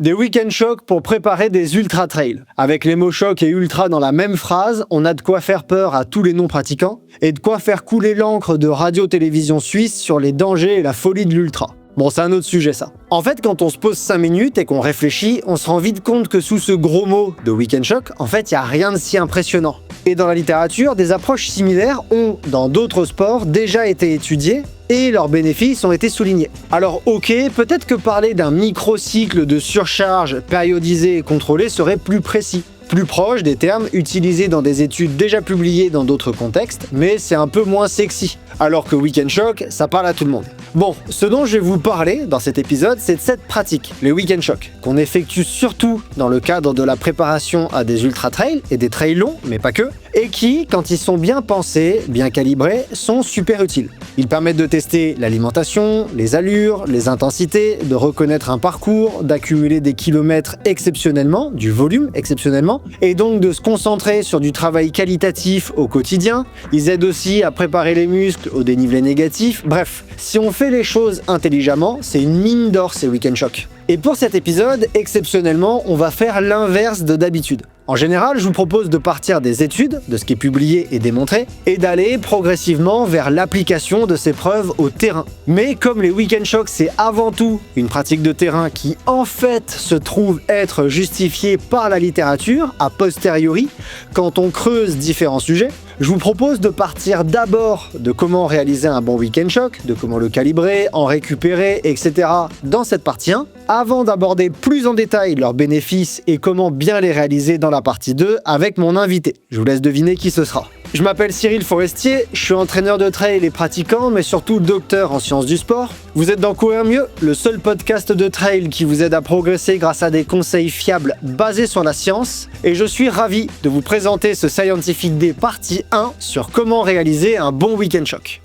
Des week-end shocks pour préparer des ultra trails. Avec les mots choc et ultra dans la même phrase, on a de quoi faire peur à tous les non-pratiquants et de quoi faire couler l'encre de radio-télévision suisse sur les dangers et la folie de l'ultra. Bon, c'est un autre sujet ça. En fait, quand on se pose 5 minutes et qu'on réfléchit, on se rend vite compte que sous ce gros mot de week-end shock, en fait, il n'y a rien de si impressionnant. Et dans la littérature, des approches similaires ont, dans d'autres sports, déjà été étudiées et leurs bénéfices ont été soulignés. Alors ok, peut-être que parler d'un microcycle de surcharge périodisé et contrôlé serait plus précis, plus proche des termes utilisés dans des études déjà publiées dans d'autres contextes, mais c'est un peu moins sexy. Alors que week-end shock, ça parle à tout le monde. Bon, ce dont je vais vous parler dans cet épisode, c'est de cette pratique, les week-end shocks, qu'on effectue surtout dans le cadre de la préparation à des ultra-trails et des trails longs, mais pas que, et qui, quand ils sont bien pensés, bien calibrés, sont super utiles. Ils permettent de tester l'alimentation, les allures, les intensités, de reconnaître un parcours, d'accumuler des kilomètres exceptionnellement, du volume exceptionnellement, et donc de se concentrer sur du travail qualitatif au quotidien. Ils aident aussi à préparer les muscles au dénivelé négatif. Bref, si on fait les choses intelligemment, c'est une mine d'or ces week-end shocks. Et pour cet épisode, exceptionnellement, on va faire l'inverse de d'habitude. En général, je vous propose de partir des études, de ce qui est publié et démontré, et d'aller progressivement vers l'application de ces preuves au terrain. Mais comme les week-end shocks, c'est avant tout une pratique de terrain qui, en fait, se trouve être justifiée par la littérature, a posteriori, quand on creuse différents sujets, je vous propose de partir d'abord de comment réaliser un bon week-end shock, de comment le calibrer, en récupérer, etc. dans cette partie 1, avant d'aborder plus en détail leurs bénéfices et comment bien les réaliser dans la partie 2 avec mon invité. Je vous laisse deviner qui ce sera. Je m'appelle Cyril Forestier, je suis entraîneur de trail et pratiquant, mais surtout docteur en sciences du sport. Vous êtes dans Courir Mieux, le seul podcast de trail qui vous aide à progresser grâce à des conseils fiables basés sur la science. Et je suis ravi de vous présenter ce Scientific Day partie 1 sur comment réaliser un bon week-end shock.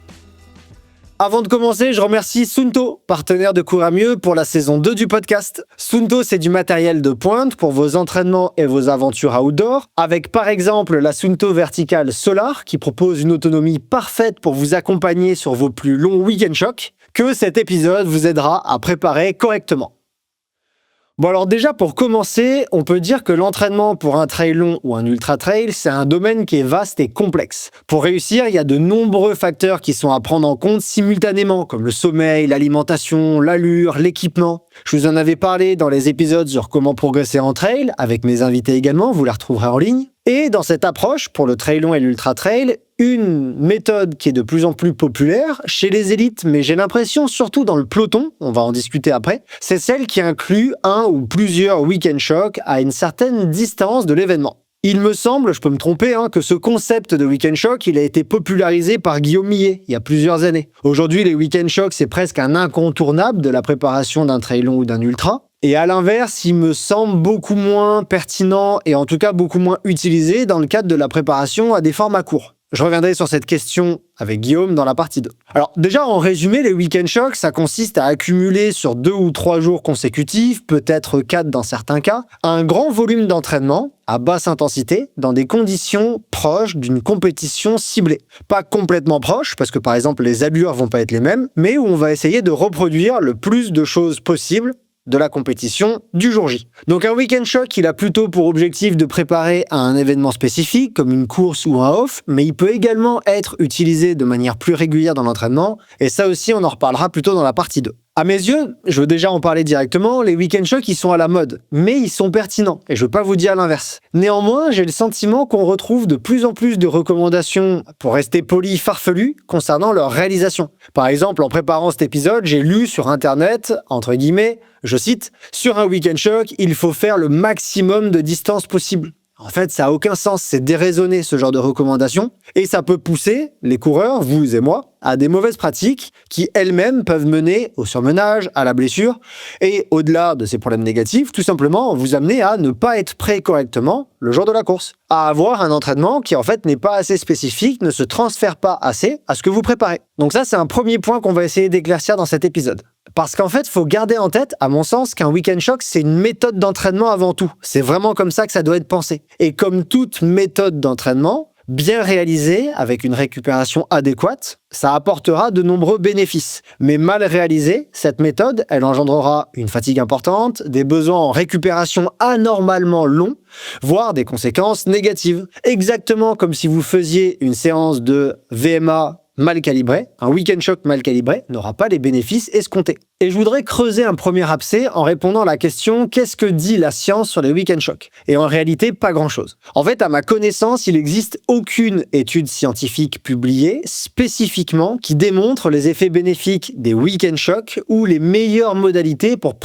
Avant de commencer, je remercie Suunto, partenaire de Courir Mieux pour la saison 2 du podcast. Suunto, c'est du matériel de pointe pour vos entraînements et vos aventures outdoor, avec par exemple la Suunto Vertical Solar qui propose une autonomie parfaite pour vous accompagner sur vos plus longs week-end shocks, que cet épisode vous aidera à préparer correctement. Bon alors déjà pour commencer, on peut dire que l'entraînement pour un trail long ou un ultra trail, c'est un domaine qui est vaste et complexe. Pour réussir, il y a de nombreux facteurs qui sont à prendre en compte simultanément, comme le sommeil, l'alimentation, l'allure, l'équipement. Je vous en avais parlé dans les épisodes sur comment progresser en trail, avec mes invités également, vous les retrouverez en ligne. Et dans cette approche, pour le trail long et l'ultra trail, une méthode qui est de plus en plus populaire chez les élites, mais j'ai l'impression surtout dans le peloton, on va en discuter après, c'est celle qui inclut un ou plusieurs week-end shocks à une certaine distance de l'événement. Il me semble, je peux me tromper, que ce concept de week-end shock, il a été popularisé par Guillaume Millet il y a plusieurs années. Aujourd'hui, les week-end shocks, c'est presque un incontournable de la préparation d'un trail long ou d'un ultra. Et à l'inverse, il me semble beaucoup moins pertinent et en tout cas beaucoup moins utilisé dans le cadre de la préparation à des formats courts. Je reviendrai sur cette question avec Guillaume dans la partie 2. Alors déjà, en résumé, les week-end shocks, ça consiste à accumuler sur 2 ou 3 jours consécutifs, peut-être 4 dans certains cas, un grand volume d'entraînement à basse intensité dans des conditions proches d'une compétition ciblée. Pas complètement proches, parce que par exemple les allures vont pas être les mêmes, mais où on va essayer de reproduire le plus de choses possible de la compétition du jour J. Donc un week-end shock, il a plutôt pour objectif de préparer à un événement spécifique, comme une course ou un off, mais il peut également être utilisé de manière plus régulière dans l'entraînement, et ça aussi on en reparlera plutôt dans la partie 2. À mes yeux, je veux déjà en parler directement, les week-end shocks ils sont à la mode, mais ils sont pertinents, et je veux pas vous dire l'inverse. Néanmoins, j'ai le sentiment qu'on retrouve de plus en plus de recommandations, pour rester poli, farfelues, concernant leur réalisation. Par exemple, en préparant cet épisode, j'ai lu sur internet, entre guillemets, je cite, « Sur un week-end shock, il faut faire le maximum de distance possible ». En fait, ça n'a aucun sens, c'est déraisonné ce genre de recommandations, et ça peut pousser les coureurs, vous et moi, à des mauvaises pratiques qui elles-mêmes peuvent mener au surmenage, à la blessure, et au-delà de ces problèmes négatifs, tout simplement vous amener à ne pas être prêt correctement le jour de la course, à avoir un entraînement qui en fait n'est pas assez spécifique, ne se transfère pas assez à ce que vous préparez. Donc ça, c'est un premier point qu'on va essayer d'éclaircir dans cet épisode. Parce qu'en fait, il faut garder en tête, à mon sens, qu'un week-end shock, c'est une méthode d'entraînement avant tout. C'est vraiment comme ça que ça doit être pensé. Et comme toute méthode d'entraînement, Bien réalisé, avec une récupération adéquate, ça apportera de nombreux bénéfices. Mais mal réalisée, cette méthode, elle engendrera une fatigue importante, des besoins en récupération anormalement longs, voire des conséquences négatives. Exactement comme si vous faisiez une séance de VMA mal calibrée, un week-end shock mal calibré n'aura pas les bénéfices escomptés. Et je voudrais creuser un premier abcès en répondant à la question « Qu'est-ce que dit la science sur les week-end shocks ?» Et en réalité, pas grand-chose. En fait, à ma connaissance, il n'existe aucune étude scientifique publiée spécifiquement qui démontre les effets bénéfiques des week-end shocks ou les meilleures modalités pour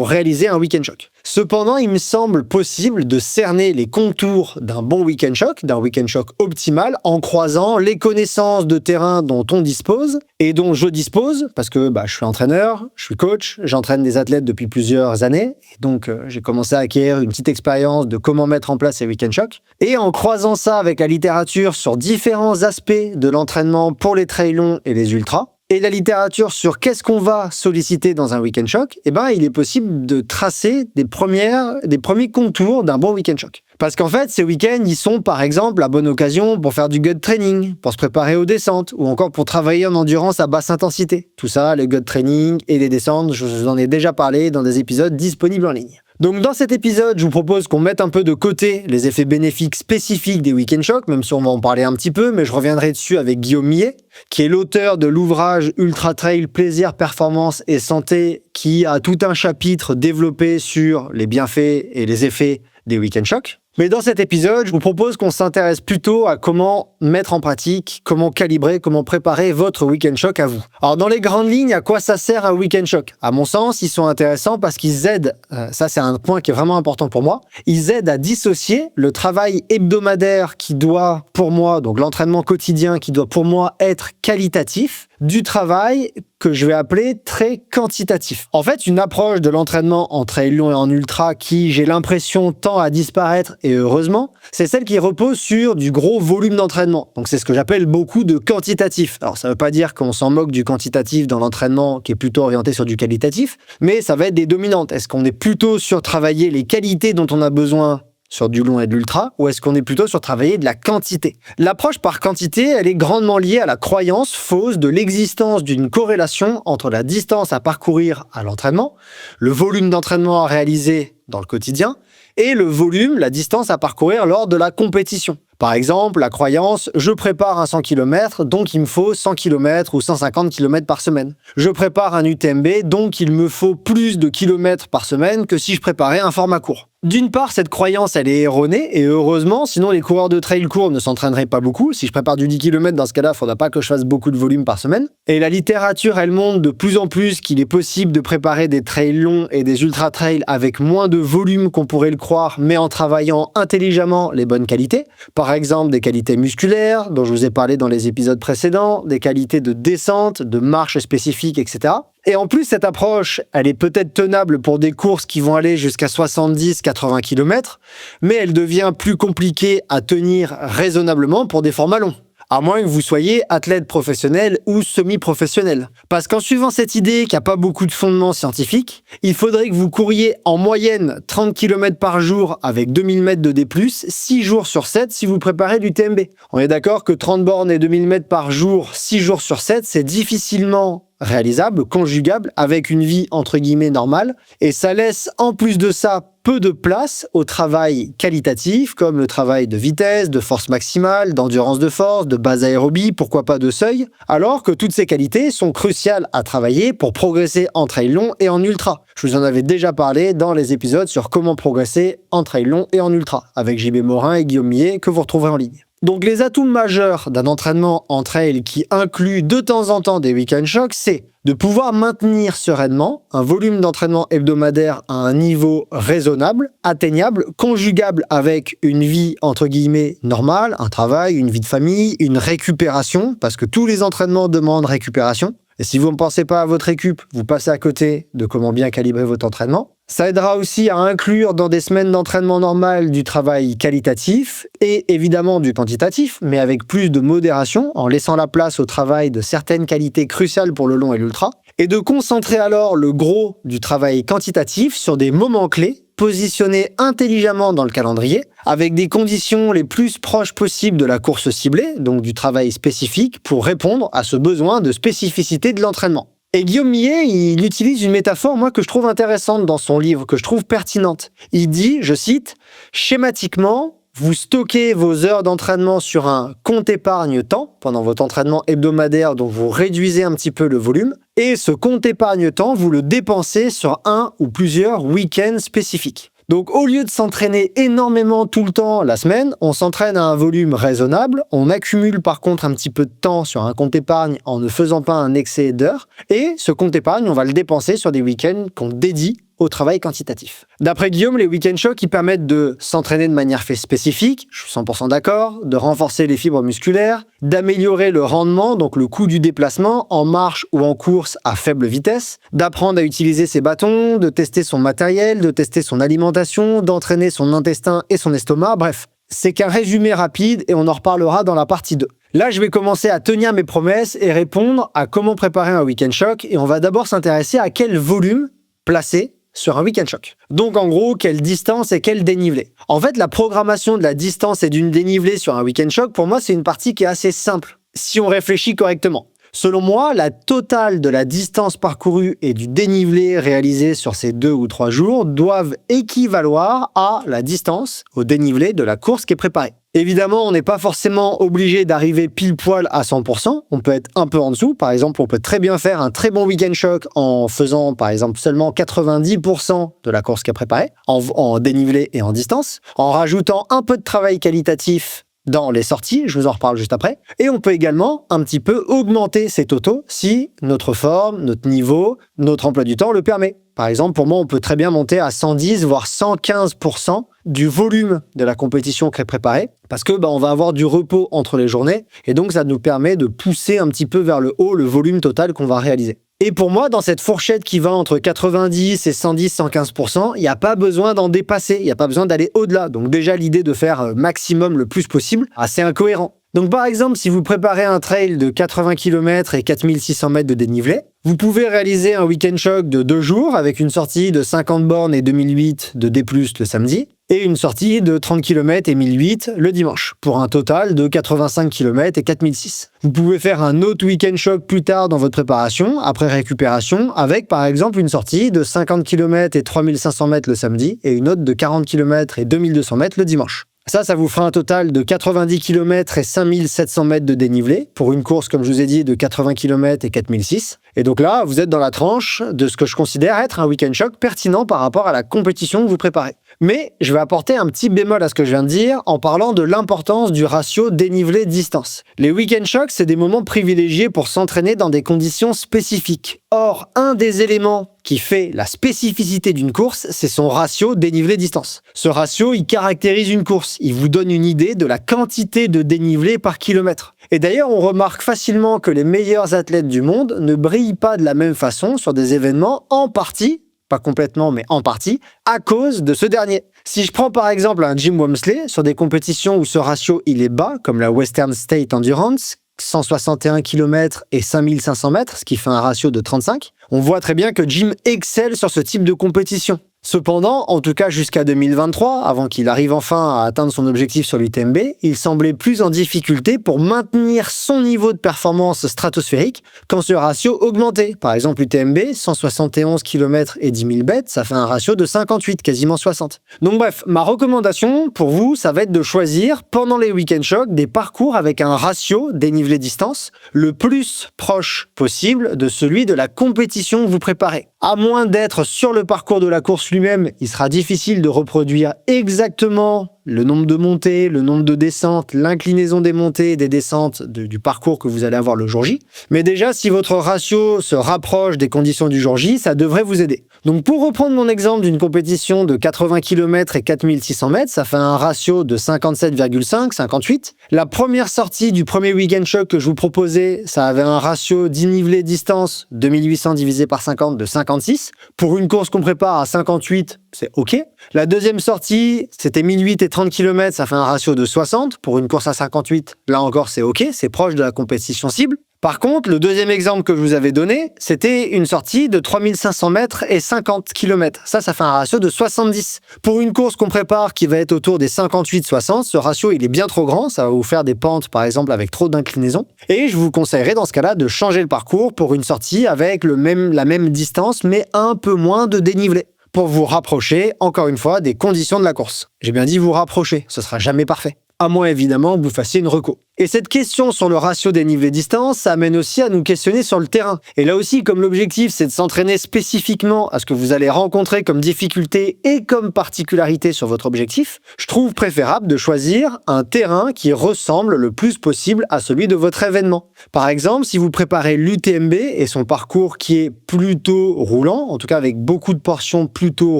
réaliser un week-end shock. Cependant, il me semble possible de cerner les contours d'un bon week-end shock, d'un week-end shock optimal, en croisant les connaissances de terrain dont on dispose et dont je dispose, parce que je suis entraîneur, je suis coach, j'entraîne des athlètes depuis plusieurs années, et donc j'ai commencé à acquérir une petite expérience de comment mettre en place ces week-end shocks. Et en croisant ça avec la littérature sur différents aspects de l'entraînement pour les trails longs et les ultras, et la littérature sur qu'est-ce qu'on va solliciter dans un week-end shock, il est possible de tracer des premiers contours d'un bon week-end shock. Parce qu'en fait, ces week-ends, ils sont par exemple la bonne occasion pour faire du gut training, pour se préparer aux descentes, ou encore pour travailler en endurance à basse intensité. Tout ça, le gut training et les descentes, je vous en ai déjà parlé dans des épisodes disponibles en ligne. Donc dans cet épisode, je vous propose qu'on mette un peu de côté les effets bénéfiques spécifiques des week-end shocks, même si on va en parler un petit peu, mais je reviendrai dessus avec Guillaume Millet, qui est l'auteur de l'ouvrage Ultra Trail, plaisir, performance et santé, qui a tout un chapitre développé sur les bienfaits et les effets des week-end shocks. Mais dans cet épisode, je vous propose qu'on s'intéresse plutôt à comment mettre en pratique, comment calibrer, comment préparer votre week-end shock à vous. Alors dans les grandes lignes, à quoi ça sert un week-end shock ? À mon sens, ils sont intéressants parce qu'ils aident, ça c'est un point qui est vraiment important pour moi, ils aident à dissocier le travail hebdomadaire qui doit pour moi, donc l'entraînement quotidien qui doit pour moi être qualitatif, du travail que je vais appeler très quantitatif. En fait, une approche de l'entraînement en trail long et en ultra qui, j'ai l'impression, tend à disparaître, et heureusement, c'est celle qui repose sur du gros volume d'entraînement. Donc c'est ce que j'appelle beaucoup de quantitatif. Alors ça veut pas dire qu'on s'en moque du quantitatif dans l'entraînement qui est plutôt orienté sur du qualitatif, mais ça va être des dominantes. Est-ce qu'on est plutôt sur travailler les qualités dont on a besoin sur du long et de l'ultra, ou est-ce qu'on est plutôt sur travailler de la quantité ? L'approche par quantité, elle est grandement liée à la croyance fausse de l'existence d'une corrélation entre la distance à parcourir à l'entraînement, le volume d'entraînement à réaliser dans le quotidien, et le volume, la distance à parcourir lors de la compétition. Par exemple, la croyance « je prépare un 100 km, donc il me faut 100 km ou 150 km par semaine. Je prépare un UTMB, donc il me faut plus de kilomètres par semaine que si je préparais un format court. » D'une part, cette croyance, elle est erronée, et heureusement, sinon les coureurs de trail court ne s'entraîneraient pas beaucoup. Si je prépare du 10 km, dans ce cas-là, il ne faudra pas que je fasse beaucoup de volume par semaine. Et la littérature, elle montre de plus en plus qu'il est possible de préparer des trails longs et des ultra-trails avec moins de volume qu'on pourrait le croire, mais en travaillant intelligemment les bonnes qualités. Par exemple, des qualités musculaires, dont je vous ai parlé dans les épisodes précédents, des qualités de descente, de marche spécifiques, etc. Et en plus, cette approche, elle est peut-être tenable pour des courses qui vont aller jusqu'à 70-80 km, mais elle devient plus compliquée à tenir raisonnablement pour des formats longs. À moins que vous soyez athlète professionnel ou semi-professionnel. Parce qu'en suivant cette idée qu'il n'y a pas beaucoup de fondements scientifiques, il faudrait que vous couriez en moyenne 30 km par jour avec 2000 mètres de D+, 6 jours sur 7 si vous préparez l'UTMB. On est d'accord que 30 bornes et 2000 mètres par jour, 6 jours sur 7, c'est difficilement réalisable, conjugable, avec une vie entre guillemets normale, et ça laisse en plus de ça peu de place au travail qualitatif, comme le travail de vitesse, de force maximale, d'endurance de force, de base aérobie, pourquoi pas de seuil, alors que toutes ces qualités sont cruciales à travailler pour progresser en trail long et en ultra. Je vous en avais déjà parlé dans les épisodes sur comment progresser en trail long et en ultra, avec JB Morin et Guillaume Millet, que vous retrouverez en ligne. Donc les atouts majeurs d'un entraînement en trail qui inclut de temps en temps des week-end shocks, c'est de pouvoir maintenir sereinement un volume d'entraînement hebdomadaire à un niveau raisonnable, atteignable, conjugable avec une vie entre guillemets normale, un travail, une vie de famille, une récupération, parce que tous les entraînements demandent récupération. Et si vous ne pensez pas à votre récup, vous passez à côté de comment bien calibrer votre entraînement. Ça aidera aussi à inclure dans des semaines d'entraînement normales du travail qualitatif et évidemment du quantitatif, mais avec plus de modération, en laissant la place au travail de certaines qualités cruciales pour le long et l'ultra, et de concentrer alors le gros du travail quantitatif sur des moments clés positionnés intelligemment dans le calendrier, avec des conditions les plus proches possibles de la course ciblée, donc du travail spécifique, pour répondre à ce besoin de spécificité de l'entraînement. Et Guillaume Millet, il utilise une métaphore, moi, que je trouve intéressante dans son livre, que je trouve pertinente. Il dit, je cite, « Schématiquement, vous stockez vos heures d'entraînement sur un compte épargne-temps pendant votre entraînement hebdomadaire, dont vous réduisez un petit peu le volume. Et ce compte épargne-temps, vous le dépensez sur un ou plusieurs week-ends spécifiques. Donc, au lieu de s'entraîner énormément tout le temps la semaine, on s'entraîne à un volume raisonnable. On accumule par contre un petit peu de temps sur un compte épargne en ne faisant pas un excès d'heures. Et ce compte épargne, on va le dépenser sur des week-ends qu'on dédie au travail quantitatif. D'après Guillaume, les week-end shocks ils permettent de s'entraîner de manière spécifique, je suis 100% d'accord, de renforcer les fibres musculaires, d'améliorer le rendement, donc le coût du déplacement, en marche ou en course à faible vitesse, d'apprendre à utiliser ses bâtons, de tester son matériel, de tester son alimentation, d'entraîner son intestin et son estomac, bref. C'est qu'un résumé rapide et on en reparlera dans la partie 2. Là, je vais commencer à tenir mes promesses et répondre à comment préparer un week-end shock et on va d'abord s'intéresser à quel volume placer sur un week-end shock. Donc en gros, quelle distance et quel dénivelé. En fait, la programmation de la distance et d'une dénivelé sur un week-end shock, pour moi, c'est une partie qui est assez simple, si on réfléchit correctement. Selon moi, la totale de la distance parcourue et du dénivelé réalisé sur ces 2 ou 3 jours doivent équivaloir à la distance, au dénivelé de la course qui est préparée. Évidemment, on n'est pas forcément obligé d'arriver pile poil à 100%. On peut être un peu en dessous. Par exemple, on peut très bien faire un très bon week-end shock en faisant, par exemple, seulement 90% de la course qui est préparée, en dénivelé et en distance, en rajoutant un peu de travail qualitatif dans les sorties, je vous en reparle juste après. Et on peut également un petit peu augmenter ces totaux si notre forme, notre niveau, notre emploi du temps le permet. Par exemple, pour moi, on peut très bien monter à 110 voire 115% du volume de la compétition qui est préparée parce que on va avoir du repos entre les journées et donc ça nous permet de pousser un petit peu vers le haut le volume total qu'on va réaliser. Et pour moi, dans cette fourchette qui va entre 90 et 110-115%, il n'y a pas besoin d'en dépasser, il n'y a pas besoin d'aller au-delà. Donc déjà, l'idée de faire maximum le plus possible, assez incohérent. Donc par exemple, si vous préparez un trail de 80 km et 4600 mètres de dénivelé, vous pouvez réaliser un week-end shock de 2 jours avec une sortie de 50 bornes et 2008 de D+, le samedi, et une sortie de 30 km et 1008 le dimanche, pour un total de 85 km et 4006. Vous pouvez faire un autre week-end shock plus tard dans votre préparation, après récupération, avec par exemple une sortie de 50 km et 3500 mètres le samedi, et une autre de 40 km et 2200 mètres le dimanche. Ça vous fera un total de 90 km et 5700 mètres de dénivelé pour une course, comme je vous ai dit, de 80 km et 4006. Et donc là, vous êtes dans la tranche de ce que je considère être un week-end shock pertinent par rapport à la compétition que vous préparez. Mais je vais apporter un petit bémol à ce que je viens de dire en parlant de l'importance du ratio dénivelé-distance. Les week-end shocks, c'est des moments privilégiés pour s'entraîner dans des conditions spécifiques. Or, un des éléments qui fait la spécificité d'une course, c'est son ratio dénivelé-distance. Ce ratio, il caractérise une course. Il vous donne une idée de la quantité de dénivelé par kilomètre. Et d'ailleurs, on remarque facilement que les meilleurs athlètes du monde ne brillent pas de la même façon sur des événements, en partie, pas complètement, mais en partie, à cause de ce dernier. Si je prends par exemple un Jim Walmsley, sur des compétitions où ce ratio il est bas, comme la Western State Endurance, 161 km et 5500 mètres, ce qui fait un ratio de 35, on voit très bien que Jim excelle sur ce type de compétition. Cependant, en tout cas jusqu'à 2023, avant qu'il arrive enfin à atteindre son objectif sur l'UTMB, il semblait plus en difficulté pour maintenir son niveau de performance stratosphérique quand ce ratio augmentait. Par exemple, l'UTMB, 171 km et 10 000 bêtes, ça fait un ratio de 58, quasiment 60. Donc bref, ma recommandation pour vous, ça va être de choisir pendant les week-end shocks des parcours avec un ratio dénivelé-distance le plus proche possible de celui de la compétition que vous préparez. À moins d'être sur le parcours de la course lui-même, il sera difficile de reproduire exactement le nombre de montées, le nombre de descentes, l'inclinaison des montées et des descentes du parcours que vous allez avoir le jour J. Mais déjà, si votre ratio se rapproche des conditions du jour J, ça devrait vous aider. Donc pour reprendre mon exemple d'une compétition de 80 km et 4600 mètres, ça fait un ratio de 57,5, 58. La première sortie du premier week-end shock que je vous proposais, ça avait un ratio dénivelé distance 2800 divisé par 50 de 56. Pour une course qu'on prépare à 58, c'est OK. La deuxième sortie, c'était 1008 et 30 km, ça fait un ratio de 60. Pour une course à 58, là encore, c'est OK, c'est proche de la compétition cible. Par contre, le deuxième exemple que je vous avais donné, c'était une sortie de 3500 mètres et 50 km. Ça fait un ratio de 70. Pour une course qu'on prépare qui va être autour des 58-60, ce ratio il est bien trop grand, ça va vous faire des pentes par exemple avec trop d'inclinaison. Et je vous conseillerais dans ce cas-là de changer le parcours pour une sortie avec la même distance mais un peu moins de dénivelé, pour vous rapprocher, encore une fois, des conditions de la course. J'ai bien dit vous rapprocher, ce sera jamais parfait. À moins évidemment que vous fassiez une reco. Et cette question sur le ratio dénivelé-distance, ça amène aussi à nous questionner sur le terrain. Et là aussi, comme l'objectif c'est de s'entraîner spécifiquement à ce que vous allez rencontrer comme difficulté et comme particularité sur votre objectif, je trouve préférable de choisir un terrain qui ressemble le plus possible à celui de votre événement. Par exemple, si vous préparez l'UTMB et son parcours qui est plutôt roulant, en tout cas avec beaucoup de portions plutôt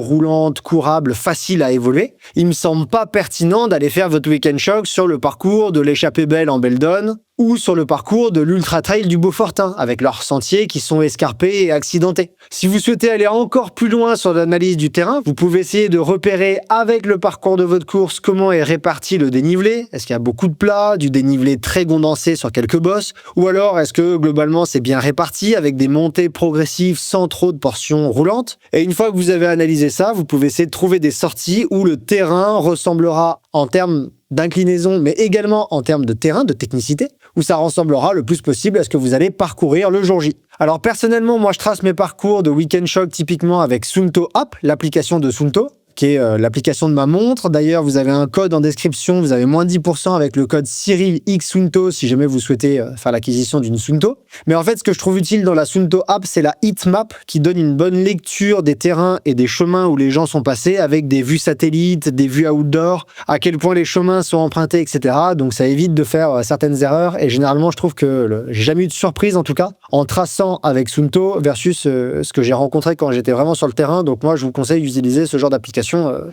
roulantes, courables, faciles à évoluer, il me semble pas pertinent d'aller faire votre week-end choc sur le parcours de l'échappée belle en Beldon ou sur le parcours de l'Ultra Trail du Beaufortin, avec leurs sentiers qui sont escarpés et accidentés. Si vous souhaitez aller encore plus loin sur l'analyse du terrain, vous pouvez essayer de repérer avec le parcours de votre course comment est réparti le dénivelé. Est-ce qu'il y a beaucoup de plats, du dénivelé très condensé sur quelques bosses, ou alors est-ce que globalement c'est bien réparti avec des montées progressives sans trop de portions roulantes. Et une fois que vous avez analysé ça, vous pouvez essayer de trouver des sorties où le terrain ressemblera en termes d'inclinaison, mais également en termes de terrain, de technicité, où ça ressemblera le plus possible à ce que vous allez parcourir le jour J. Alors personnellement, moi je trace mes parcours de week-end choc typiquement avec Suunto App, l'application de Suunto, qui est l'application de ma montre. D'ailleurs, vous avez un code en description, vous avez moins 10% avec le code CyrilXSuunto si jamais vous souhaitez faire l'acquisition d'une Suunto. Mais en fait, ce que je trouve utile dans la Suunto App, c'est la heatmap qui donne une bonne lecture des terrains et des chemins où les gens sont passés avec des vues satellites, des vues outdoor, à quel point les chemins sont empruntés, etc. Donc ça évite de faire certaines erreurs et généralement, je trouve que j'ai jamais eu de surprise en tout cas en traçant avec Suunto versus ce que j'ai rencontré quand j'étais vraiment sur le terrain. Donc moi, je vous conseille d'utiliser ce genre d'application.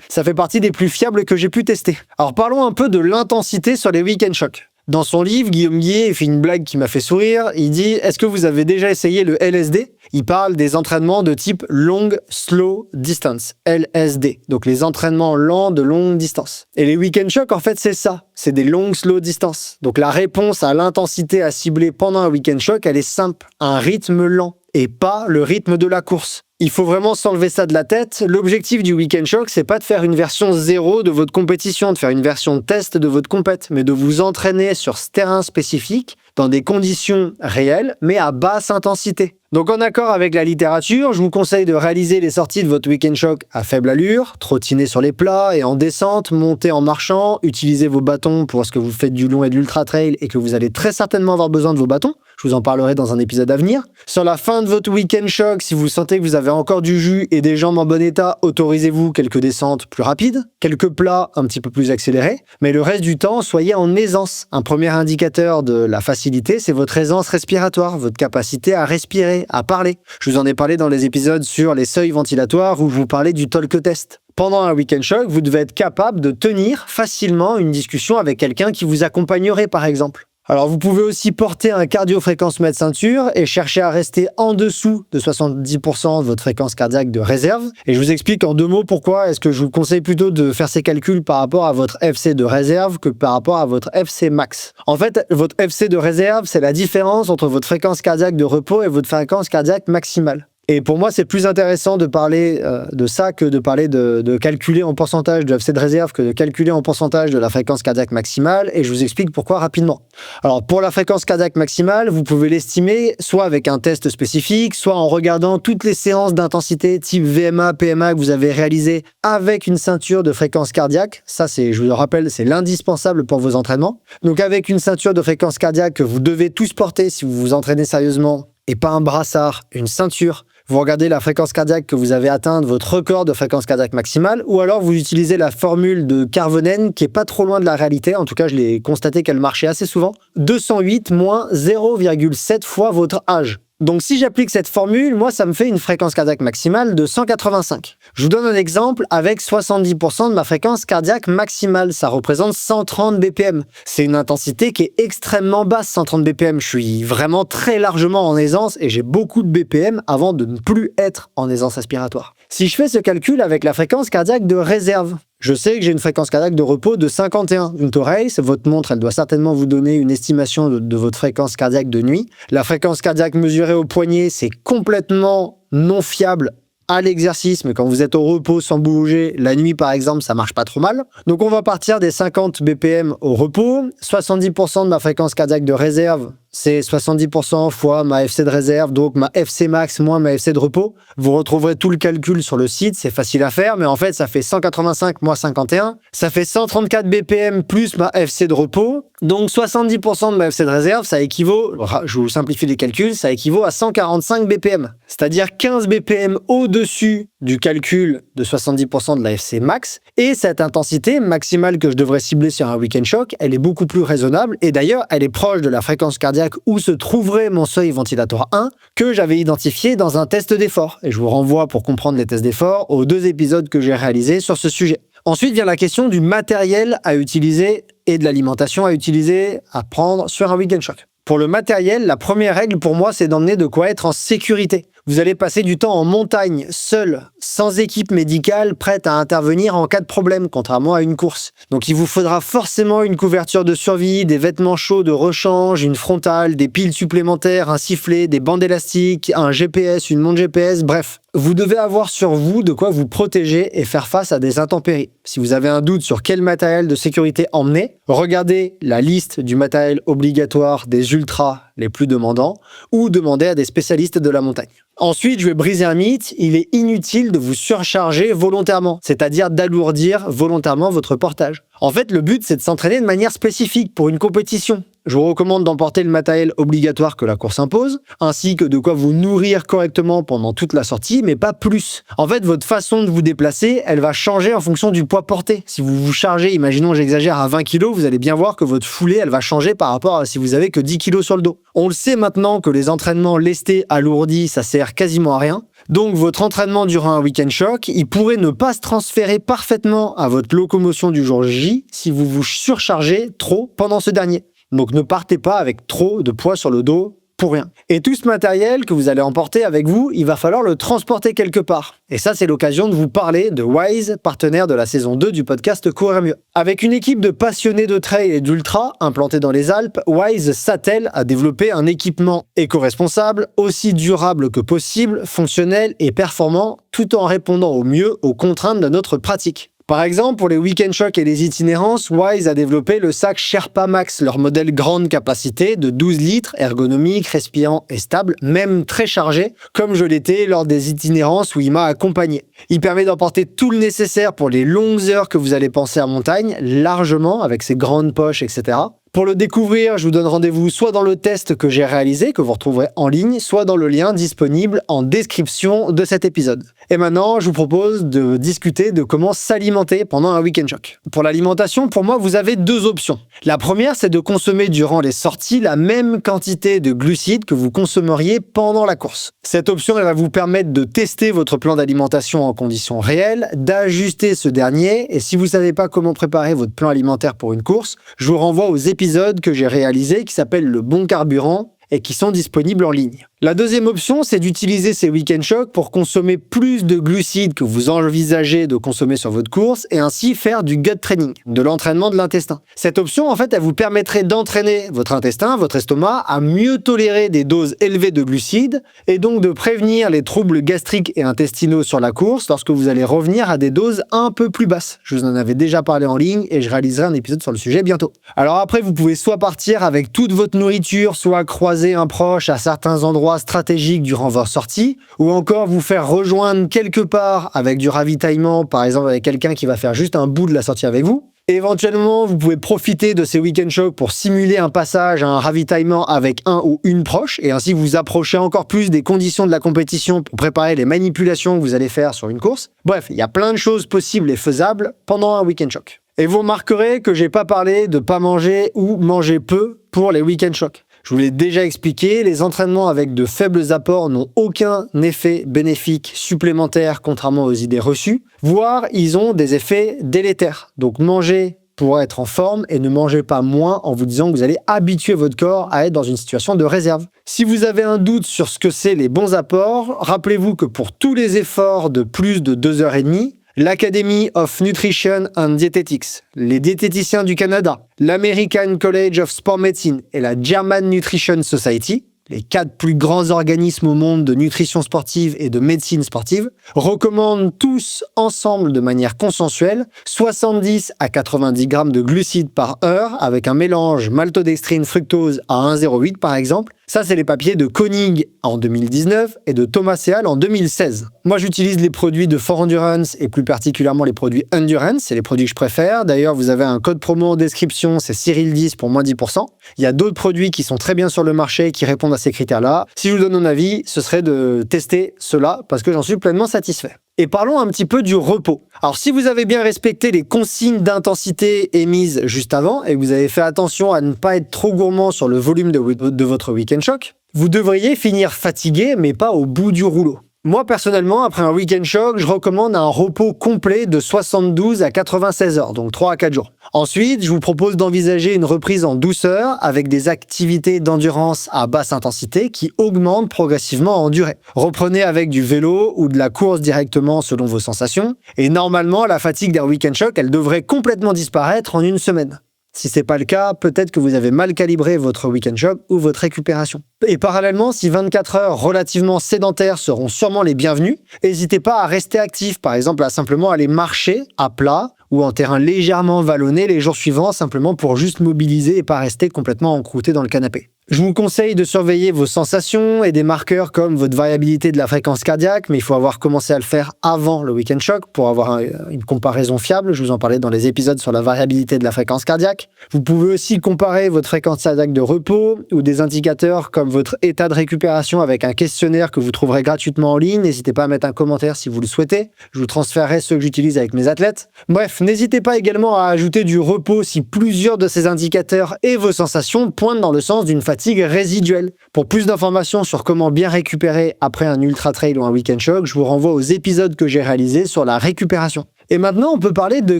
Ça fait partie des plus fiables que j'ai pu tester. Alors parlons un peu de l'intensité sur les week-end chocs. Dans son livre, Guillaume Guillet fait une blague qui m'a fait sourire. Il dit « Est-ce que vous avez déjà essayé le LSD ?» Il parle des entraînements de type Long Slow Distance, LSD. Donc les entraînements lents de longue distance. Et les week-end chocs, en fait, c'est ça. C'est des long slow distance. Donc la réponse à l'intensité à cibler pendant un week-end choc, elle est simple. Un rythme lent et pas le rythme de la course. Il faut vraiment s'enlever ça de la tête. L'objectif du week-end choc, c'est pas de faire une version 0 de votre compétition, de faire une version test de votre compète, mais de vous entraîner sur ce terrain spécifique, dans des conditions réelles, mais à basse intensité. Donc en accord avec la littérature, je vous conseille de réaliser les sorties de votre week-end choc à faible allure, trottiner sur les plats et en descente, monter en marchant, utiliser vos bâtons pour ce que vous faites du long et de l'ultra trail et que vous allez très certainement avoir besoin de vos bâtons. Je vous en parlerai dans un épisode à venir. Sur la fin de votre week-end choc, si vous sentez que vous avez encore du jus et des jambes en bon état, autorisez-vous quelques descentes plus rapides, quelques plats un petit peu plus accélérés, mais le reste du temps, soyez en aisance. Un premier indicateur de la facilité, c'est votre aisance respiratoire, votre capacité à respirer, à parler. Je vous en ai parlé dans les épisodes sur les seuils ventilatoires où je vous parlais du talk test. Pendant un week-end choc, vous devez être capable de tenir facilement une discussion avec quelqu'un qui vous accompagnerait par exemple. Alors vous pouvez aussi porter un cardio-fréquence-mètre ceinture et chercher à rester en dessous de 70% de votre fréquence cardiaque de réserve. Et je vous explique en 2 mots pourquoi est-ce que je vous conseille plutôt de faire ces calculs par rapport à votre FC de réserve que par rapport à votre FC max. En fait, votre FC de réserve, c'est la différence entre votre fréquence cardiaque de repos et votre fréquence cardiaque maximale. Et pour moi, c'est plus intéressant de parler de ça que de parler de calculer en pourcentage de FC de réserve que de calculer en pourcentage de la fréquence cardiaque maximale. Et je vous explique pourquoi rapidement. Alors, pour la fréquence cardiaque maximale, vous pouvez l'estimer soit avec un test spécifique, soit en regardant toutes les séances d'intensité type VMA, PMA que vous avez réalisées avec une ceinture de fréquence cardiaque. Ça, je vous le rappelle, c'est l'indispensable pour vos entraînements. Donc, avec une ceinture de fréquence cardiaque que vous devez tous porter si vous vous entraînez sérieusement, et pas un brassard, une ceinture. Vous regardez la fréquence cardiaque que vous avez atteinte, votre record de fréquence cardiaque maximale, ou alors vous utilisez la formule de Karvonen qui est pas trop loin de la réalité, en tout cas je l'ai constaté qu'elle marchait assez souvent, 208 moins 0,7 fois votre âge. Donc si j'applique cette formule, moi ça me fait une fréquence cardiaque maximale de 185. Je vous donne un exemple avec 70% de ma fréquence cardiaque maximale, ça représente 130 BPM. C'est une intensité qui est extrêmement basse, 130 BPM. Je suis vraiment très largement en aisance et j'ai beaucoup de BPM avant de ne plus être en aisance respiratoire. Si je fais ce calcul avec la fréquence cardiaque de réserve, je sais que j'ai une fréquence cardiaque de repos de 51 Unto Race. Votre montre, elle doit certainement vous donner une estimation de votre fréquence cardiaque de nuit. La fréquence cardiaque mesurée au poignet, c'est complètement non fiable à l'exercice, mais quand vous êtes au repos sans bouger, la nuit par exemple, ça marche pas trop mal. Donc on va partir des 50 BPM au repos. 70% de ma fréquence cardiaque de réserve, c'est 70% fois ma FC de réserve, donc ma FC max moins ma FC de repos. Vous retrouverez tout le calcul sur le site, c'est facile à faire, mais en fait ça fait 185 moins 51, ça fait 134 BPM plus ma FC de repos. Donc 70% de ma FC de réserve, ça équivaut, je vous simplifie les calculs, ça équivaut à 145 BPM. C'est-à-dire 15 BPM au-dessus du calcul de 70% de la FC max. Et cette intensité maximale que je devrais cibler sur un week-end choc, elle est beaucoup plus raisonnable. Et d'ailleurs, elle est proche de la fréquence cardiaque où se trouverait mon seuil ventilatoire 1 que j'avais identifié dans un test d'effort. Et je vous renvoie pour comprendre les tests d'effort aux 2 épisodes que j'ai réalisés sur ce sujet. Ensuite vient la question du matériel à utiliser et de l'alimentation à utiliser, à prendre sur un week-end choc. Pour le matériel, la première règle pour moi, c'est d'emmener de quoi être en sécurité. Vous allez passer du temps en montagne, seul, sans équipe médicale prête à intervenir en cas de problème, contrairement à une course. Donc il vous faudra forcément une couverture de survie, des vêtements chauds de rechange, une frontale, des piles supplémentaires, un sifflet, des bandes élastiques, un GPS, une montre GPS, bref. Vous devez avoir sur vous de quoi vous protéger et faire face à des intempéries. Si vous avez un doute sur quel matériel de sécurité emmener, regardez la liste du matériel obligatoire des ultras les plus demandants ou demandez à des spécialistes de la montagne. Ensuite, je vais briser un mythe, il est inutile de vous surcharger volontairement, c'est-à-dire d'alourdir volontairement votre portage. En fait, le but, c'est de s'entraîner de manière spécifique pour une compétition. Je vous recommande d'emporter le matériel obligatoire que la course impose, ainsi que de quoi vous nourrir correctement pendant toute la sortie, mais pas plus. En fait, votre façon de vous déplacer, elle va changer en fonction du poids porté. Si vous vous chargez, imaginons j'exagère, à 20 kg, vous allez bien voir que votre foulée, elle va changer par rapport à si vous avez que 10 kg sur le dos. On le sait maintenant que les entraînements lestés, alourdis, ça sert quasiment à rien. Donc votre entraînement durant un week-end choc, il pourrait ne pas se transférer parfaitement à votre locomotion du jour J si vous vous surchargez trop pendant ce dernier. Donc ne partez pas avec trop de poids sur le dos pour rien. Et tout ce matériel que vous allez emporter avec vous, il va falloir le transporter quelque part. Et ça, c'est l'occasion de vous parler de Wize, partenaire de la saison 2 du podcast Courir Mieux. Avec une équipe de passionnés de trail et d'ultra implantée dans les Alpes, Wize s'attelle à développer un équipement éco-responsable, aussi durable que possible, fonctionnel et performant, tout en répondant au mieux aux contraintes de notre pratique. Par exemple, pour les week-end chocs et les itinérances, Wize a développé le sac Sherpa Max, leur modèle grande capacité de 12 litres, ergonomique, respirant et stable, même très chargé, comme je l'étais lors des itinérances où il m'a accompagné. Il permet d'emporter tout le nécessaire pour les longues heures que vous allez penser en montagne, largement, avec ses grandes poches, etc. Pour le découvrir, je vous donne rendez-vous soit dans le test que j'ai réalisé, que vous retrouverez en ligne, soit dans le lien disponible en description de cet épisode. Et maintenant, je vous propose de discuter de comment s'alimenter pendant un week-end choc. Pour l'alimentation, pour moi, vous avez 2 options. La première, c'est de consommer durant les sorties la même quantité de glucides que vous consommeriez pendant la course. Cette option, elle va vous permettre de tester votre plan d'alimentation en conditions réelles, d'ajuster ce dernier, et si vous ne savez pas comment préparer votre plan alimentaire pour une course, je vous renvoie aux épisodes que j'ai réalisés qui s'appellent le bon carburant et qui sont disponibles en ligne. La deuxième option, c'est d'utiliser ces week-end chocs pour consommer plus de glucides que vous envisagez de consommer sur votre course et ainsi faire du gut training, de l'entraînement de l'intestin. Cette option, en fait, elle vous permettrait d'entraîner votre intestin, votre estomac, à mieux tolérer des doses élevées de glucides et donc de prévenir les troubles gastriques et intestinaux sur la course lorsque vous allez revenir à des doses un peu plus basses. Je vous en avais déjà parlé en ligne et je réaliserai un épisode sur le sujet bientôt. Alors après, vous pouvez soit partir avec toute votre nourriture, soit croiser un proche à certains endroits stratégiques durant votre sortie, ou encore vous faire rejoindre quelque part avec du ravitaillement, par exemple avec quelqu'un qui va faire juste un bout de la sortie avec vous. Éventuellement, vous pouvez profiter de ces week-end chocs pour simuler un passage à un ravitaillement avec un ou une proche, et ainsi vous approcher encore plus des conditions de la compétition pour préparer les manipulations que vous allez faire sur une course. Bref, il y a plein de choses possibles et faisables pendant un week-end choc. Et vous remarquerez que j'ai pas parlé de pas manger ou manger peu pour les week-end chocs. Je vous l'ai déjà expliqué, les entraînements avec de faibles apports n'ont aucun effet bénéfique supplémentaire contrairement aux idées reçues, voire ils ont des effets délétères. Donc manger pour être en forme et ne mangez pas moins en vous disant que vous allez habituer votre corps à être dans une situation de réserve. Si vous avez un doute sur ce que c'est les bons apports, rappelez-vous que pour tous les efforts de plus de 2h30, l'Academy of Nutrition and Dietetics, les diététiciens du Canada, l'American College of Sport Medicine et la German Nutrition Society, les 4 plus grands organismes au monde de nutrition sportive et de médecine sportive, recommandent tous ensemble de manière consensuelle 70 à 90 grammes de glucides par heure avec un mélange maltodextrine-fructose à 1,08 par exemple. Ça, c'est les papiers de Koenig en 2019 et de Thomas Seal en 2016. Moi, j'utilise les produits de For Endurance et plus particulièrement les produits Endurance. C'est les produits que je préfère. D'ailleurs, vous avez un code promo en description, c'est Cyril10 pour moins 10%. Il y a d'autres produits qui sont très bien sur le marché qui répondent à ces critères-là. Si je vous donne mon avis, ce serait de tester cela parce que j'en suis pleinement satisfait. Et parlons un petit peu du repos. Alors, si vous avez bien respecté les consignes d'intensité émises juste avant et que vous avez fait attention à ne pas être trop gourmand sur le volume de votre Weekend Shock, vous devriez finir fatigué, mais pas au bout du rouleau. Moi, personnellement, après un Weekend Shock, je recommande un repos complet de 72 à 96 heures, donc 3 à 4 jours. Ensuite, je vous propose d'envisager une reprise en douceur avec des activités d'endurance à basse intensité qui augmentent progressivement en durée. Reprenez avec du vélo ou de la course directement selon vos sensations. Et normalement, la fatigue d'un Weekend Shock, elle devrait complètement disparaître en une semaine. Si c'est pas le cas, peut-être que vous avez mal calibré votre Weekend Shock ou votre récupération. Et parallèlement, si 24 heures relativement sédentaires seront sûrement les bienvenues, n'hésitez pas à rester actif, par exemple à simplement aller marcher à plat ou en terrain légèrement vallonné les jours suivants, simplement pour juste mobiliser et pas rester complètement encrouté dans le canapé. Je vous conseille de surveiller vos sensations et des marqueurs comme votre variabilité de la fréquence cardiaque, mais il faut avoir commencé à le faire avant le Weekend Shock pour avoir une comparaison fiable. Je vous en parlais dans les épisodes sur la variabilité de la fréquence cardiaque. Vous pouvez aussi comparer votre fréquence cardiaque de repos ou des indicateurs comme votre état de récupération avec un questionnaire que vous trouverez gratuitement en ligne. N'hésitez pas à mettre un commentaire si vous le souhaitez. Je vous transférerai ceux que j'utilise avec mes athlètes. Bref, n'hésitez pas également à ajouter du repos si plusieurs de ces indicateurs et vos sensations pointent dans le sens d'une fatigue résiduelle. Pour plus d'informations sur comment bien récupérer après un ultra trail ou un Weekend Shock, je vous renvoie aux épisodes que j'ai réalisés sur la récupération. Et maintenant, on peut parler de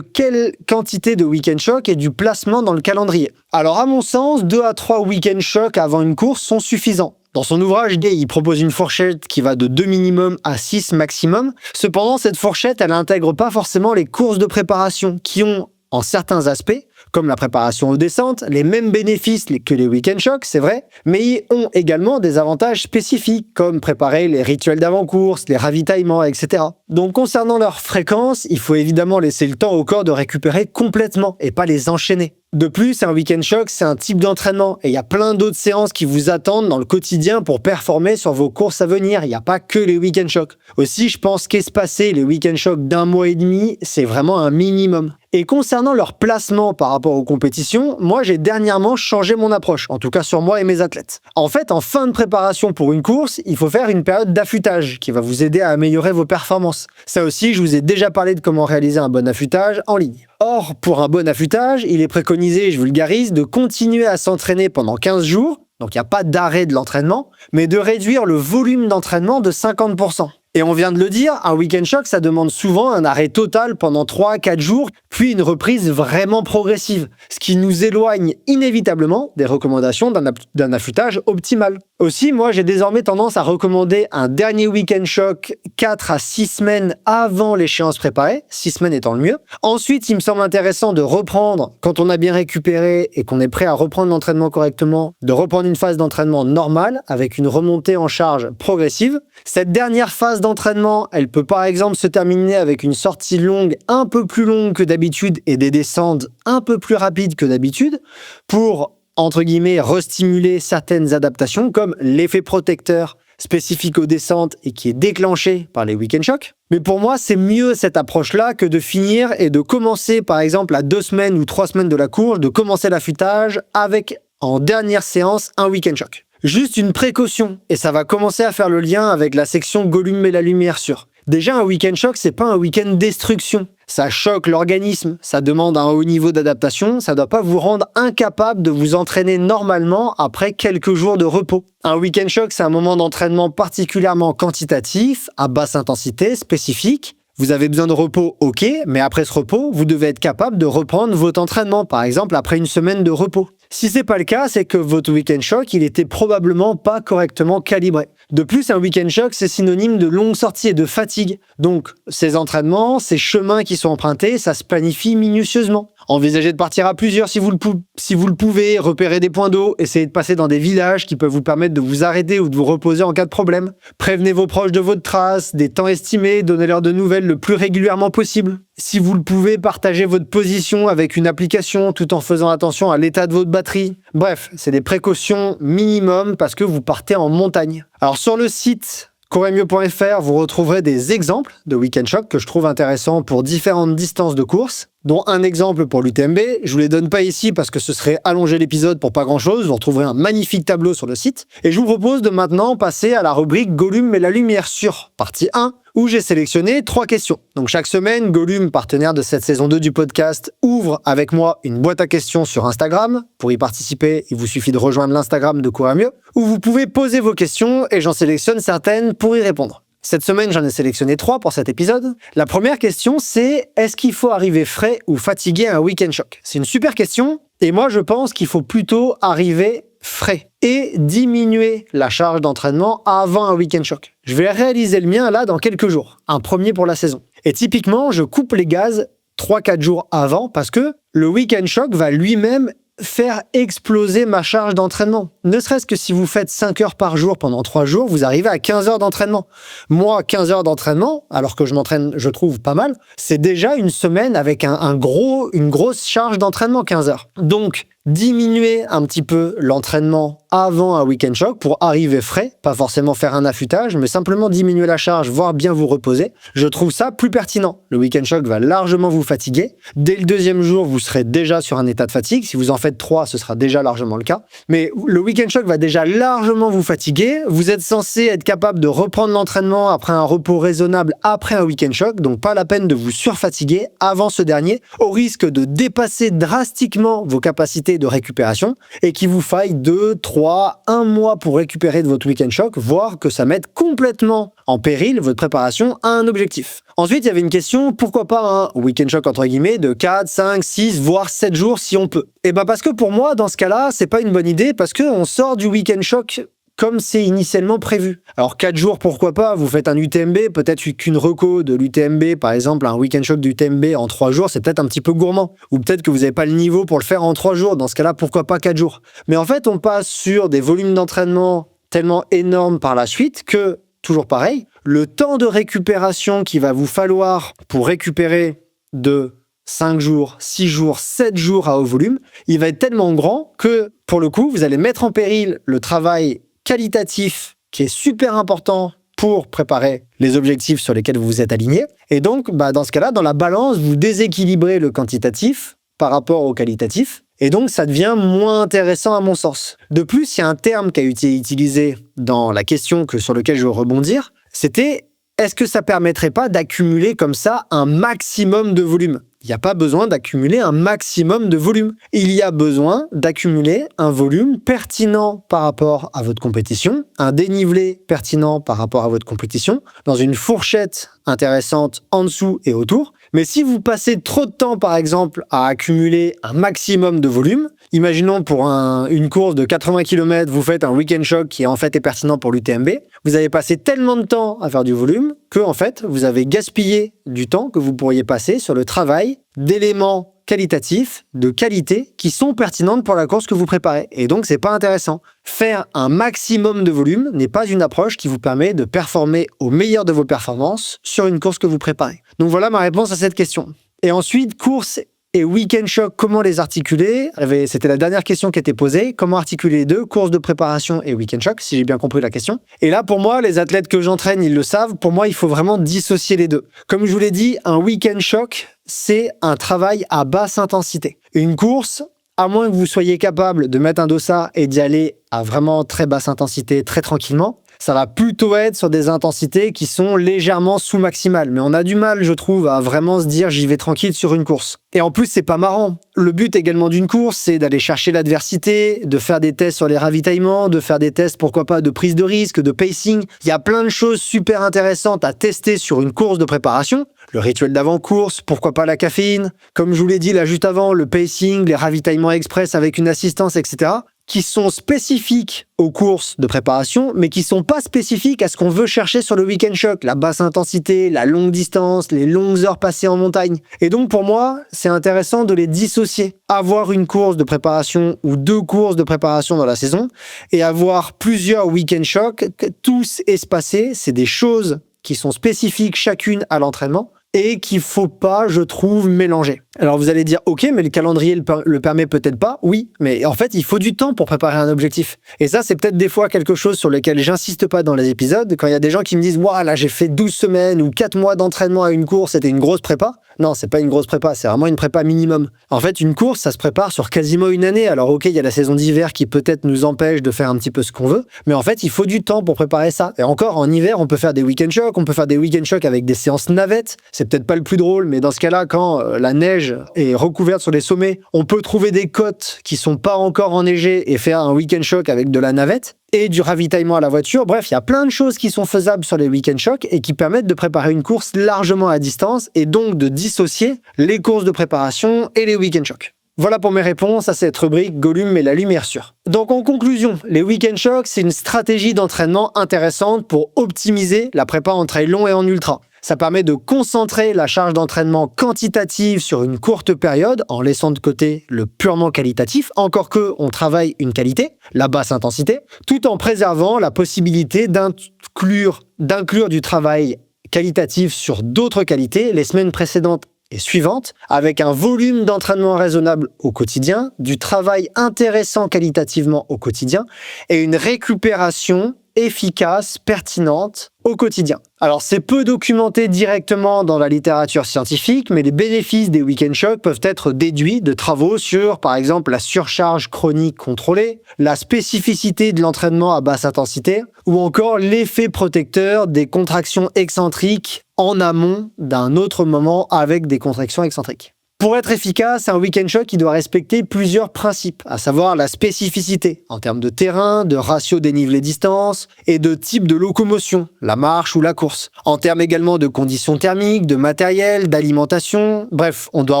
quelle quantité de Weekend Shock et du placement dans le calendrier. Alors, à mon sens, 2 à 3 Weekend Shock avant une course sont suffisants. Dans son ouvrage, il propose une fourchette qui va de 2 minimum à 6 maximum. Cependant, cette fourchette, elle n'intègre pas forcément les courses de préparation qui ont, en certains aspects, comme la préparation aux descentes, les mêmes bénéfices que les Weekend Shock, c'est vrai, mais ils ont également des avantages spécifiques, comme préparer les rituels d'avant-course, les ravitaillements, etc. Donc concernant leur fréquence, il faut évidemment laisser le temps au corps de récupérer complètement et pas les enchaîner. De plus, un Weekend Shock, c'est un type d'entraînement et il y a plein d'autres séances qui vous attendent dans le quotidien pour performer sur vos courses à venir. Il n'y a pas que les Weekend Shock. Aussi, je pense qu'espacer les Weekend Shock d'1 mois et demi, c'est vraiment un minimum. Et concernant leur placement par rapport aux compétitions, moi j'ai dernièrement changé mon approche, en tout cas sur moi et mes athlètes. En fait, en fin de préparation pour une course, il faut faire une période d'affûtage qui va vous aider à améliorer vos performances. Ça aussi, je vous ai déjà parlé de comment réaliser un bon affûtage en ligne. Or, pour un bon affûtage, il est préconisé, je vulgarise, de continuer à s'entraîner pendant 15 jours, donc il n'y a pas d'arrêt de l'entraînement, mais de réduire le volume d'entraînement de 50%. Et on vient de le dire, un Weekend Shock, ça demande souvent un arrêt total pendant 3 à 4 jours, puis une reprise vraiment progressive, ce qui nous éloigne inévitablement des recommandations d'un affûtage optimal. Aussi, moi, j'ai désormais tendance à recommander un dernier Weekend Shock 4 à 6 semaines avant l'échéance préparée, 6 semaines étant le mieux. Ensuite, il me semble intéressant de reprendre, quand on a bien récupéré et qu'on est prêt à reprendre l'entraînement correctement, de reprendre une phase d'entraînement normale avec une remontée en charge progressive. Cette dernière phase d'entraînement, elle peut par exemple se terminer avec une sortie longue, un peu plus longue que d'habitude et des descentes un peu plus rapides que d'habitude pour, entre guillemets, restimuler certaines adaptations comme l'effet protecteur spécifique aux descentes et qui est déclenché par les Weekend Shock. Mais pour moi, c'est mieux cette approche-là que de finir et de commencer par exemple à 2 semaines ou 3 semaines de la course, de commencer l'affûtage avec en dernière séance un Weekend Shock. Juste une précaution, et ça va commencer à faire le lien avec la section Gollum met la lumière sur. Déjà, un Weekend Shock, c'est pas un week-end destruction. Ça choque l'organisme, ça demande un haut niveau d'adaptation, ça doit pas vous rendre incapable de vous entraîner normalement après quelques jours de repos. Un Weekend Shock, c'est un moment d'entraînement particulièrement quantitatif, à basse intensité, spécifique, Vous avez besoin de repos, ok, mais après ce repos, vous devez être capable de reprendre votre entraînement, par exemple après une semaine de repos. Si c'est pas le cas, c'est que votre week-end shock, il était probablement pas correctement calibré. De plus, un week-end shock, c'est synonyme de longue sortie et de fatigue. Donc, ces entraînements, ces chemins qui sont empruntés, ça se planifie minutieusement. Envisagez de partir à plusieurs si vous le pouvez, repérez des points d'eau, essayez de passer dans des villages qui peuvent vous permettre de vous arrêter ou de vous reposer en cas de problème. Prévenez vos proches de votre trace, des temps estimés, donnez-leur de nouvelles le plus régulièrement possible. Si vous le pouvez, partagez votre position avec une application tout en faisant attention à l'état de votre batterie. Bref, c'est des précautions minimum parce que vous partez en montagne. Alors sur le site courezmieux.fr, vous retrouverez des exemples de week-end shock que je trouve intéressants pour différentes distances de course, dont un exemple pour l'UTMB. Je vous les donne pas ici parce que ce serait allonger l'épisode pour pas grand-chose. Vous retrouverez un magnifique tableau sur le site. Et je vous propose de maintenant passer à la rubrique Gollum met la lumière sur, partie 1, où j'ai sélectionné 3 questions. Donc chaque semaine, Gollum, partenaire de cette saison 2 du podcast, ouvre avec moi une boîte à questions sur Instagram. Pour y participer, il vous suffit de rejoindre l'Instagram de Courir Mieux, où vous pouvez poser vos questions et j'en sélectionne certaines pour y répondre. Cette semaine, j'en ai sélectionné 3 pour cet épisode. La première question, c'est est-ce qu'il faut arriver frais ou fatigué à un week-end shock? C'est une super question et moi, je pense qu'il faut plutôt arriver frais et diminuer la charge d'entraînement avant un week-end shock. Je vais réaliser le mien là dans quelques jours, un premier pour la saison. Et typiquement, je coupe les gaz 3-4 jours avant parce que le week-end shock va lui-même faire exploser ma charge d'entraînement. Ne serait-ce que si vous faites 5 heures par jour pendant 3 jours, vous arrivez à 15 heures d'entraînement. Moi, 15 heures d'entraînement, alors que je m'entraîne, je trouve pas mal, c'est déjà une semaine avec une grosse charge d'entraînement, 15 heures. Donc, diminuer un petit peu l'entraînement avant un week-end shock pour arriver frais, pas forcément faire un affûtage, mais simplement diminuer la charge, voire bien vous reposer. Je trouve ça plus pertinent. Le week-end shock va largement vous fatiguer. Dès le 2e jour, vous serez déjà sur un état de fatigue. Si vous en faites 3, ce sera déjà largement le cas. Mais le week-end shock va déjà largement vous fatiguer. Vous êtes censé être capable de reprendre l'entraînement après un repos raisonnable après un week-end shock, donc pas la peine de vous surfatiguer avant ce dernier, au risque de dépasser drastiquement vos capacités de récupération et qu'il vous faille 2, 3, 1 mois pour récupérer de votre week-end shock, voire que ça mette complètement en péril votre préparation à un objectif. Ensuite, il y avait une question, pourquoi pas un week-end shock entre guillemets de 4, 5, 6, voire 7 jours si on peut. Et parce que pour moi, dans ce cas-là, c'est pas une bonne idée parce qu'on sort du week-end shock comme c'est initialement prévu. Alors 4 jours, pourquoi pas, vous faites un UTMB, peut-être qu'une reco de l'UTMB, par exemple, un week-end shock d'UTMB en 3 jours, c'est peut-être un petit peu gourmand. Ou peut-être que vous n'avez pas le niveau pour le faire en 3 jours, dans ce cas-là, pourquoi pas 4 jours. Mais en fait, on passe sur des volumes d'entraînement tellement énormes par la suite que, toujours pareil, le temps de récupération qu'il va vous falloir pour récupérer de 5 jours, 6 jours, 7 jours à haut volume, il va être tellement grand que, pour le coup, vous allez mettre en péril le travail qualitatif qui est super important pour préparer les objectifs sur lesquels vous vous êtes aligné. Et donc, dans ce cas-là, dans la balance, vous déséquilibrez le quantitatif par rapport au qualitatif. Et donc, ça devient moins intéressant à mon sens. De plus, il y a un terme qui a été utilisé dans la question sur lequel je veux rebondir. C'était, est-ce que ça permettrait pas d'accumuler comme ça un maximum de volume ? Il n'y a pas besoin d'accumuler un maximum de volume. Il y a besoin d'accumuler un volume pertinent par rapport à votre compétition, un dénivelé pertinent par rapport à votre compétition, dans une fourchette intéressante en dessous et autour. Mais si vous passez trop de temps, par exemple, à accumuler un maximum de volume, imaginons pour une course de 80 km, vous faites un week-end shock qui en fait est pertinent pour l'UTMB, vous avez passé tellement de temps à faire du volume que en fait, vous avez gaspillé du temps que vous pourriez passer sur le travail d'éléments qualitatifs, de qualité, qui sont pertinentes pour la course que vous préparez. Et donc, c'est pas intéressant. Faire un maximum de volume n'est pas une approche qui vous permet de performer au meilleur de vos performances sur une course que vous préparez. Donc voilà ma réponse à cette question. Et ensuite, course et week-end shock, comment les articuler? C'était la dernière question qui était posée. Comment articuler les deux, course de préparation et week-end shock, si j'ai bien compris la question. Et là, pour moi, les athlètes que j'entraîne, ils le savent. Pour moi, il faut vraiment dissocier les deux. Comme je vous l'ai dit, un week-end shock, c'est un travail à basse intensité. Une course, à moins que vous soyez capable de mettre un dossard et d'y aller à vraiment très basse intensité, très tranquillement, Ça va plutôt être sur des intensités qui sont légèrement sous-maximales. Mais on a du mal, je trouve, à vraiment se dire j'y vais tranquille sur une course. Et en plus, c'est pas marrant. Le but également d'une course, c'est d'aller chercher l'adversité, de faire des tests sur les ravitaillements, de faire des tests, pourquoi pas, de prise de risque, de pacing. Il y a plein de choses super intéressantes à tester sur une course de préparation. Le rituel d'avant-course, pourquoi pas la caféine. Comme je vous l'ai dit là juste avant, le pacing, les ravitaillements express avec une assistance, etc. qui sont spécifiques aux courses de préparation, mais qui sont pas spécifiques à ce qu'on veut chercher sur le week-end shock, la basse intensité, la longue distance, les longues heures passées en montagne. Et donc pour moi, c'est intéressant de les dissocier. Avoir une course de préparation ou 2 courses de préparation dans la saison et avoir plusieurs week-end shock, tous espacés, c'est des choses qui sont spécifiques chacune à l'entraînement et qu'il faut pas, je trouve, mélanger. Alors vous allez dire, ok, mais le calendrier le permet peut-être pas. Oui, mais en fait, il faut du temps pour préparer un objectif. Et ça, c'est peut-être des fois quelque chose sur lequel j'insiste pas dans les épisodes. Quand il y a des gens qui me disent, waouh, là, j'ai fait 12 semaines ou 4 mois d'entraînement à une course, c'était une grosse prépa. Non, c'est pas une grosse prépa, c'est vraiment une prépa minimum. En fait, une course, ça se prépare sur quasiment une année. Alors ok, il y a la saison d'hiver qui peut-être nous empêche de faire un petit peu ce qu'on veut, mais en fait, il faut du temps pour préparer ça. Et encore, en hiver, on peut faire des week-end shocks, on peut faire des week-end shocks avec des séances navettes. C'est peut-être pas le plus drôle, mais dans ce cas-là, quand la neige est recouverte sur les sommets, on peut trouver des côtes qui sont pas encore enneigées et faire un week-end shock avec de la navette et du ravitaillement à la voiture. Bref, il y a plein de choses qui sont faisables sur les week-end shocks et qui permettent de préparer une course largement à distance et donc de dissocier les courses de préparation et les week-end shocks. Voilà pour mes réponses à cette rubrique Gollum et la lumière sûre. Donc en conclusion, les week-end shocks, c'est une stratégie d'entraînement intéressante pour optimiser la prépa en trail long et en ultra. Ça permet de concentrer la charge d'entraînement quantitative sur une courte période en laissant de côté le purement qualitatif, encore que on travaille une qualité, la basse intensité, tout en préservant la possibilité d'inclure du travail qualitatif sur d'autres qualités les semaines précédentes et suivantes, avec un volume d'entraînement raisonnable au quotidien, du travail intéressant qualitativement au quotidien et une récupération efficace, pertinente au quotidien. Alors c'est peu documenté directement dans la littérature scientifique, mais les bénéfices des week-end shocks peuvent être déduits de travaux sur, par exemple, la surcharge chronique contrôlée, la spécificité de l'entraînement à basse intensité, ou encore l'effet protecteur des contractions excentriques en amont d'un autre moment avec des contractions excentriques. Pour être efficace, un week-end shock doit respecter plusieurs principes, à savoir la spécificité en termes de terrain, de ratio dénivelé-distance et de type de locomotion, la marche ou la course. En termes également de conditions thermiques, de matériel, d'alimentation. Bref, on doit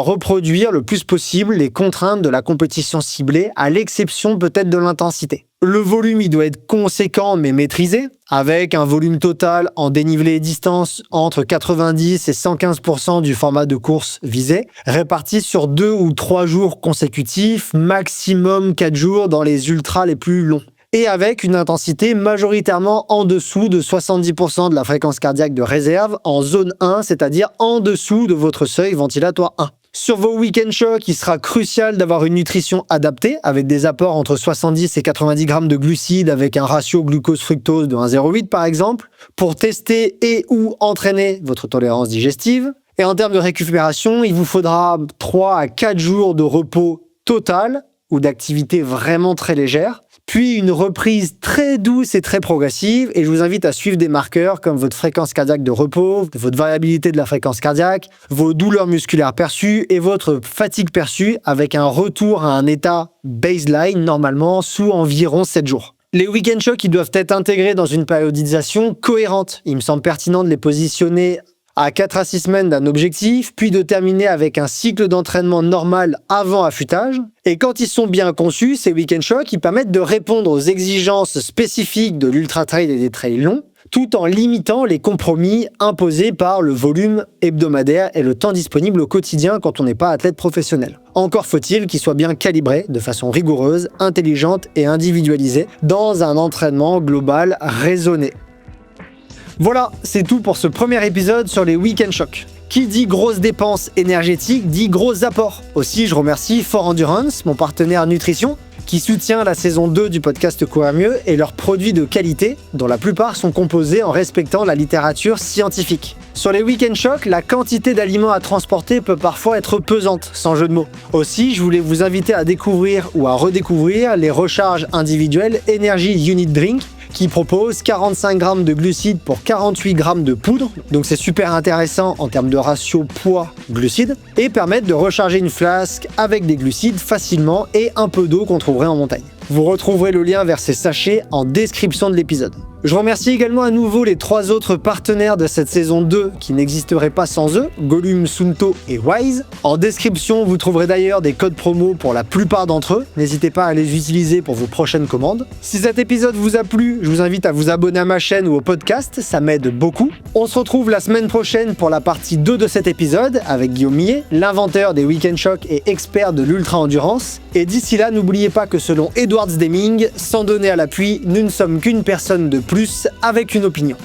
reproduire le plus possible les contraintes de la compétition ciblée, à l'exception peut-être de l'intensité. Le volume, il doit être conséquent mais maîtrisé, avec un volume total en dénivelé et distance entre 90 et 115% du format de course visé, réparti sur 2 ou 3 jours consécutifs, maximum 4 jours dans les ultras les plus longs. Et avec une intensité majoritairement en dessous de 70% de la fréquence cardiaque de réserve en zone 1, c'est-à-dire en dessous de votre seuil ventilatoire 1. Sur vos week-end shocks, il sera crucial d'avoir une nutrition adaptée avec des apports entre 70 et 90 grammes de glucides avec un ratio glucose-fructose de 1,08 par exemple, pour tester et ou entraîner votre tolérance digestive. Et en termes de récupération, il vous faudra 3 à 4 jours de repos total ou d'activité vraiment très légère, puis une reprise très douce et très progressive, et je vous invite à suivre des marqueurs comme votre fréquence cardiaque de repos, votre variabilité de la fréquence cardiaque, vos douleurs musculaires perçues et votre fatigue perçue avec un retour à un état baseline normalement sous environ 7 jours. Les week-end shocks ils doivent être intégrés dans une périodisation cohérente. Il me semble pertinent de les positionner à 4 à 6 semaines d'un objectif, puis de terminer avec un cycle d'entraînement normal avant affûtage. Et quand ils sont bien conçus, ces week-end shocks, ils permettent de répondre aux exigences spécifiques de l'ultra-trail et des trails longs, tout en limitant les compromis imposés par le volume hebdomadaire et le temps disponible au quotidien quand on n'est pas athlète professionnel. Encore faut-il qu'ils soient bien calibrés de façon rigoureuse, intelligente et individualisée dans un entraînement global raisonné. Voilà, c'est tout pour ce premier épisode sur les week-end shocks. Qui dit grosses dépenses énergétiques dit gros apports. Aussi, je remercie Fort Endurance, mon partenaire nutrition, qui soutient la saison 2 du podcast Courir Mieux et leurs produits de qualité, dont la plupart sont composés en respectant la littérature scientifique. Sur les week-end shocks, la quantité d'aliments à transporter peut parfois être pesante, sans jeu de mots. Aussi, je voulais vous inviter à découvrir ou à redécouvrir les recharges individuelles Energy Unit Drink, qui propose 45 grammes de glucides pour 48 grammes de poudre, donc c'est super intéressant en termes de ratio poids-glucides, et permettent de recharger une flasque avec des glucides facilement et un peu d'eau qu'on trouverait en montagne. Vous retrouverez le lien vers ces sachets en description de l'épisode. Je remercie également à nouveau les 3 autres partenaires de cette saison 2 qui n'existeraient pas sans eux, Gollum, Suunto et Wise. En description, vous trouverez d'ailleurs des codes promo pour la plupart d'entre eux. N'hésitez pas à les utiliser pour vos prochaines commandes. Si cet épisode vous a plu, je vous invite à vous abonner à ma chaîne ou au podcast, ça m'aide beaucoup. On se retrouve la semaine prochaine pour la partie 2 de cet épisode avec Guillaume Millet, l'inventeur des Weekend Shock et expert de l'ultra-endurance. Et d'ici là, n'oubliez pas que selon Edwards Deming, sans donner à l'appui, nous ne sommes qu'une personne de plus avec une opinion.